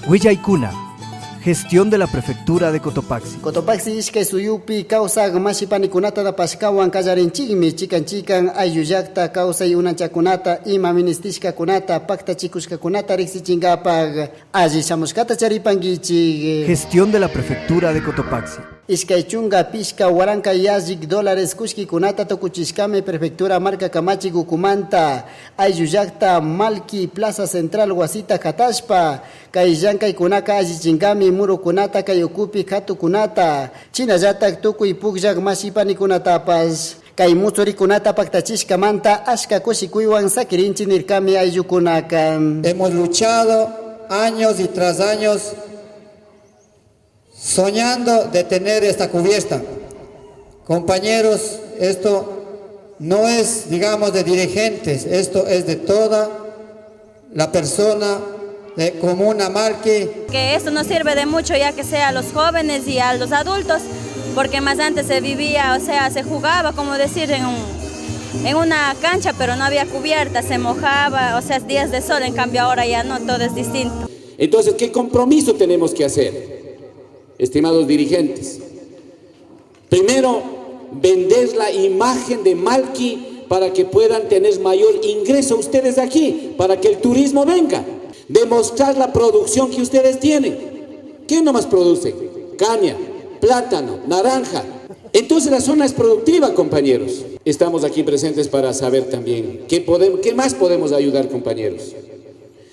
Huillaykuna, gestión de la prefectura de Cotopaxi. Cotopaxi ishkay suyupi kawsaq mashipanikunata napashkawan kallarinchikmi chikan ayllullakta kawsay unanchakunata ima ministishkakunata paktachikushkakunata riqsichinkapaq alli shamushkata charipankichik. Gestión de la prefectura de Cotopaxi. Ishkay chunga pishka waranka yallik dólares kushkikunata tukuchishkami prefectura marca Kamachi Gukumanta ayllullakta Malki Plaza Central wasita katashpa kay llankaykunaka allichinkami murukunata kay ukupi hatukunata chinallatak tukuy pukllak mashipanikunatapas kay muchurikunata paktachishkamanta ashka kushikuywan sakirinchi nirkami ayllukunaka. Hemos luchado años y tras años soñando de tener esta cubierta. Compañeros, esto no es, digamos, de dirigentes, esto es de toda la persona de Comuna Malki. Que esto nos sirve de mucho ya que sea a los jóvenes y a los adultos, porque más antes se vivía, o sea, se jugaba, como decir, en una cancha, pero no había cubierta, se mojaba, o sea, días de sol, en cambio ahora ya no, todo es distinto. Entonces, ¿qué compromiso tenemos que hacer? Estimados dirigentes, primero, vender la imagen de Malki para que puedan tener mayor ingreso ustedes aquí, para que el turismo venga. Demostrar la producción que ustedes tienen. ¿Qué nomás produce? Caña, plátano, naranja. Entonces la zona es productiva, compañeros. Estamos aquí presentes para saber también qué más podemos ayudar, compañeros.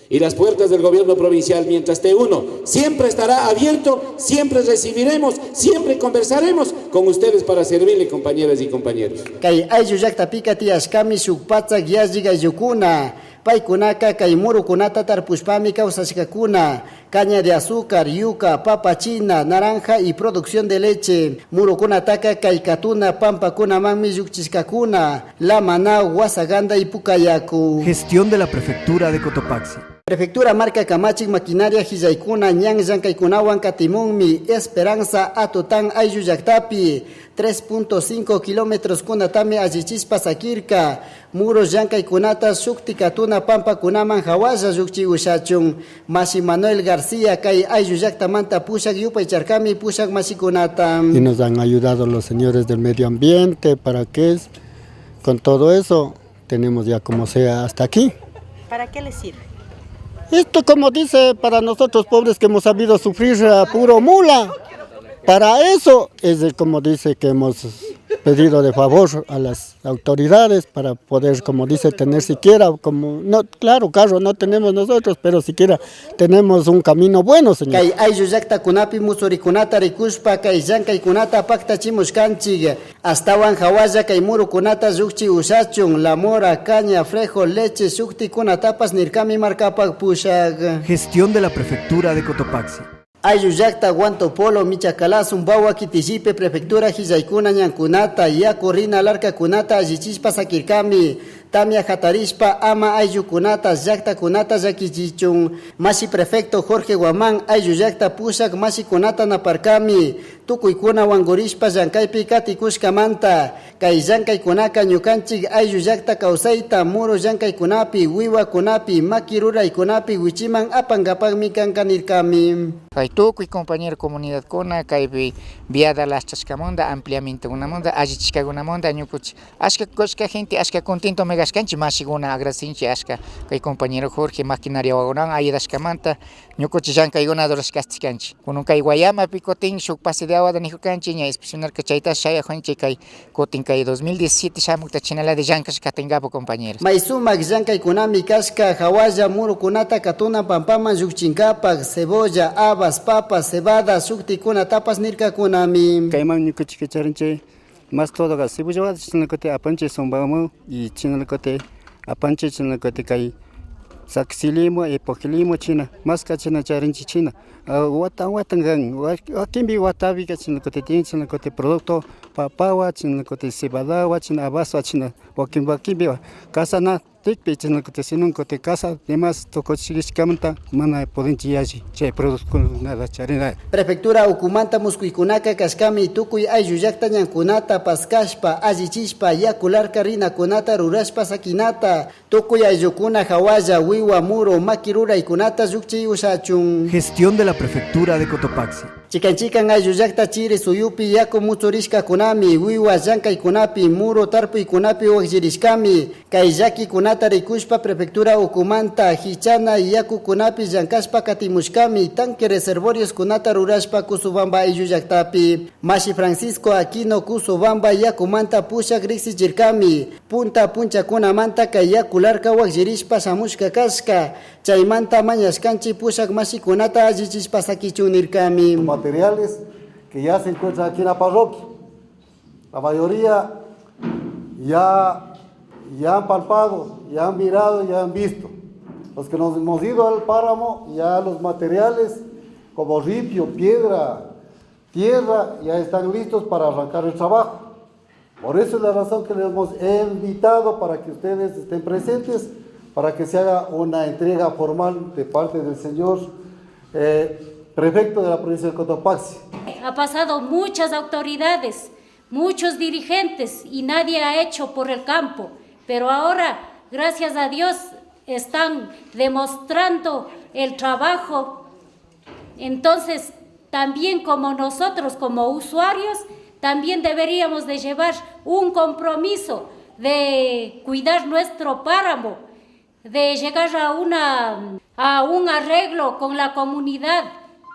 Y las puertas del gobierno provincial, mientras esté uno, siempre estará abierto, siempre recibiremos, siempre conversaremos con ustedes para servirle, compañeras y compañeros. Kay ayllullakta pikati ashkami shukpatzak yallik ayllukuna, paykunaka kay murukunata tarpushpami kawsashkakuna, caña de azúcar, yuca, papa china, naranja y producción de leche. Murukunataka kay katuna pampakunamanmi llukchishkakuna, Lamana, Wasaganda y Pucayacu. Gestión de la prefectura de Cotopaxi. Prefectura marca Kamachi maquinaria hijaykuna ñan llankaykunawan katimunmi Esperanza Atutan ayllullaktapi 3.5 kilómetros kunatami allichispa sakirka muros llankaykunata shukti katuna pampakunaman hawalla llukchi ushachun Masi Manuel García kay ayllullaktamanta pushak yupaycharkami pushak masikunata. Y nos han ayudado los señores del medio ambiente para que con todo eso tenemos ya como sea hasta aquí. ¿Para qué les sirve? Esto, como dice, para nosotros pobres que hemos sabido sufrir a puro mula, para eso es como dice que hemos pedido de favor a las autoridades para poder, como dice, tener siquiera, como no, claro, carro no tenemos nosotros, pero siquiera tenemos un camino bueno, señor. Kay ayllullakta kunapi musurikunata rikushpa kay llankaykunata paktachimushkanchik astawan hawalla kay murukunata llukchi ushachun La Mora, caña, frejo, leche, shuktikunatapas nirkami markapak pushak. Gestión de la prefectura de Cotopaxi. Ayllullakta Guantopolo, Michacalazun, Bawa, Kitijipe, Prefectura, Hijaykuna, Ñankunata, Yakurina, Larcakunata, Allichispa, Sakirkami, Tamia, Jatarishpa, Ama, Ayllukunata, Llakta, Kunata, Yakichichun, Masi Prefecto, Jorge Guamán, Ayllullakta, Pushak, Masi Kunata, Naparkami, Tukuykuna, Wangurishpa, Llankaypi, Katikushkamanta, Kay Llankaykunaka, Ñukanchik, Ayllullakta, Kausaita, Muro, Llankaykunapi, Wiwa, Kunapi, Makirura, Kunapi, Wichiman, Apangapagmi, Kankanirkami. Tukuy compañero comunidad kuna kay viada las chascamonda ampliamente una monda ajichka una monda ñukuch ashka koshka gente ashka contento megascanchi masiguna agracinchi ashka kay compañero Jorge maquinaria wagonan ayedashkamanta ñukuch llanka iguna dorascasticanchi kunun kay guayama picotin shuk pase de agua de nijucanchi ña inspeccionar kachayta shaya juanchi kay cotin kay 2017 shamukta chinala de llankas katengapo compañeros Maisumak llanka ikunami kashka hawalla murukunata katuna pampama yukchinkapak cebolla habas, papas, cebada, shuktikuna, tapas nirkakunami. Kayman ñukuchika charinche más todo ga cebolla chinalcote apanche sombamo y chinalcote apanche chinalcote kay saxilimo y pojilimo china más cachina charinche china watangan wakimbi watabi chinalcote tiene chinalcote producto papawa chinalcote cebada china abaso china wakimbi kasana tikpi chinakute sinunkote casa demás tocochishkamanta mana podenchiyaji chay producto nada charina. Prefectura Ucumanta Muscuicunaca Cascami Tucuy Ayuyacta Ñankunata Pascashpa Allichishpa Yakularca Rinakunata Rurashpa Sakinata Tucuy Ayukuna Hawaya Wiwa Muro Makirura Ikunata Yukchi Usachun. Gestión de la Prefectura de Cotopaxi. Chicanchican Ayuyacta Chiri Suyupi Yaku Muturishka Kunami Wiwa Yanka Ikunapi Muro Tarpu Ikunapi Wajirishkami Kaiyaki Kunata Rikushpa Prefectura Ucumanta Hichana Yaku Kunapi Yankashpa Katimushkami Tanque Reservorios Kunata Rurashpa Kusubamba Ayuyactapi Mashi Francisco Aquino Kusubamba Yakumanta Pusha Grixi Jirkami Punta Puncha Kunamanta Kayakularka Wajirishpa Samushka Kaska Chaymanta Mañaskanchi Pushak Mashi Kunata Ajichispa Sakichunirkami. Materiales que ya se encuentran aquí en la parroquia. La mayoría ya han palpado, ya han mirado, ya han visto. Los que nos hemos ido al páramo, ya los materiales como ripio, piedra, tierra, ya están listos para arrancar el trabajo. Por eso es la razón que les hemos invitado para que ustedes estén presentes, para que se haga una entrega formal de parte del señor prefecto de la provincia de Cotopaxi. Ha pasado muchas autoridades, muchos dirigentes y nadie ha hecho por el campo, pero ahora, gracias a Dios, están demostrando el trabajo. Entonces, también como nosotros, como usuarios, también deberíamos de llevar un compromiso de cuidar nuestro páramo, de llegar a un arreglo con la comunidad,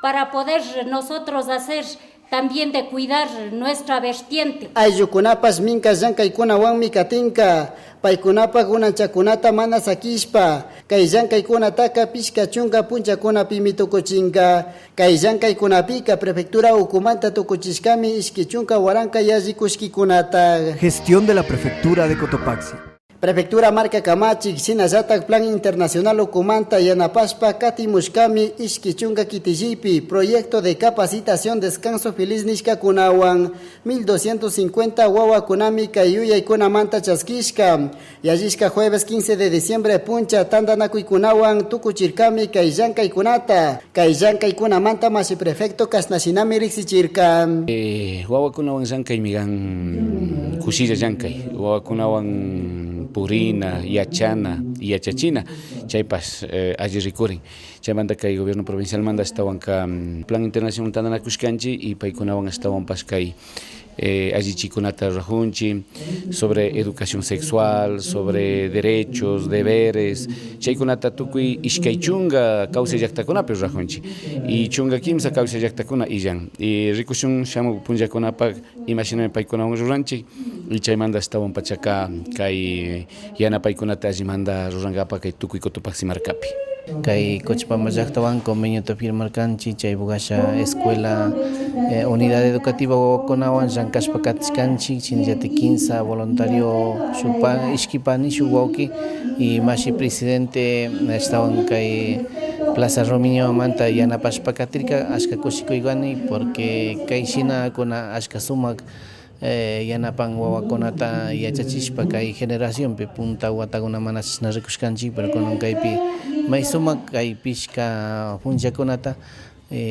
para poder nosotros hacer también de cuidar nuestra vertiente. Ayukunapas minka llankay wan mikatinka, paykunapas gunanchakunata mana sakishpa, kay llankaykunataka pishka chunka punchakunapi mitukuchinka, kay llankaykunapika prefectura Ucumanta tukuchishkami ishki chunka waranka yallikushkikunata. Gestión de la Prefectura de Cotopaxi. Prefectura Marca Camachi, Sinayatak Plan Internacional Ucumanta, Yanapaspa, Katimushkami, Ishkichunga Kitijipi, Proyecto de Capacitación Descanso Feliz Nishka Kunawan, 1250 Wawa Kunami, Kayuya y Kunamanta Chaskishka, Yajishka jueves 15 de diciembre, Puncha, Tandanaku y Kunawan, Tukuchirkami, Kaiyanka y Kunata, Kaiyanka y Kunamanta, Masi Prefecto, Kasnashinami Rixichirka. Wawa Kunawan Yankay Migan Kushilla Yankay, Wawa Kunawan Purina, Yachana y Yachachina, chaypas allí recurren. Chaymanta que el gobierno provincial manda estaban plan internacional tandana kushkanchi y paikunawan estaban paskai allí chikunata rajunchi sobre educación sexual, sobre derechos, deberes. Chaykunata tukui ishkaychunga causa yaktakuna pero rajunchi y chunga kimsa causa yaktakuna y yan y rikushun shamu punjakunapak imagíname paikunawan ruranchi y chaymanda estaban pachaka kai yana paikunata allí manda rurangapa kai tukui Cotopaxi marcapi. Kay Cochabamba llaqtawan convenio firmar kanchi chay bugasha escuela unidad educativa wawakunawan llankashpa katishkanchik chinllati 15 voluntario shupan ishkipani shuwauki y mashi presidente estaban kay Plaza Romiño manta yanapashpa katirka ashka kushikuygani porque kay shina kuna ashka sumak yanapan wawakunata yachachishpa kay generación pe punta watakuna manachishna rikushkanchik pero kunan kaypi may sumak kay pishka punchakunata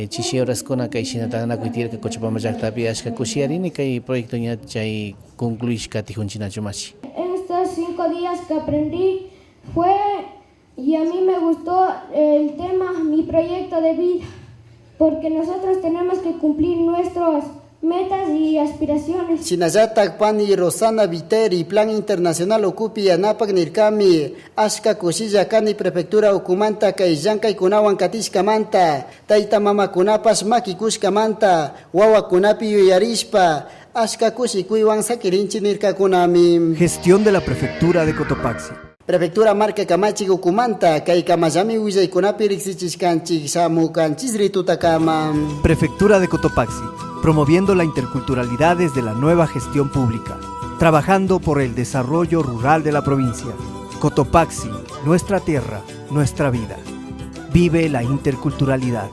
chishi horaskuna kay shinata nakuytirka Cochabamba llaqtapi ashka kushiyarini kay proyecto ña chay concluishka tijunchinachu mashi. Estos 5 días que aprendí fue y a mí me gustó el tema mi proyecto de vida porque nosotros tenemos que cumplir nuestros metas y aspiraciones. Chinayatak Pani Rosana Viteri, Plan Internacional Ocupi Anapak Nirkami, Ashka Kushilla Kani Prefectura Ucumanta, Kaiyanka y Kunawan Katishka Manta, Taita Mama Kunapas Makikushka Manta, Wawa Kunapi Yuyarishpa, Ashka Kushikuiwan Sakirinchi Nirka Kunami. Gestión de la Prefectura de Cotopaxi. Prefectura Marca Camachi Ucumanta, Kay Kamayami Uyay Kunapi Rixichishkanchi, Samukanchis Ritutakama. Prefectura de Cotopaxi, promoviendo la interculturalidad desde la nueva gestión pública, trabajando por el desarrollo rural de la provincia. Cotopaxi, nuestra tierra, nuestra vida. Vive la interculturalidad.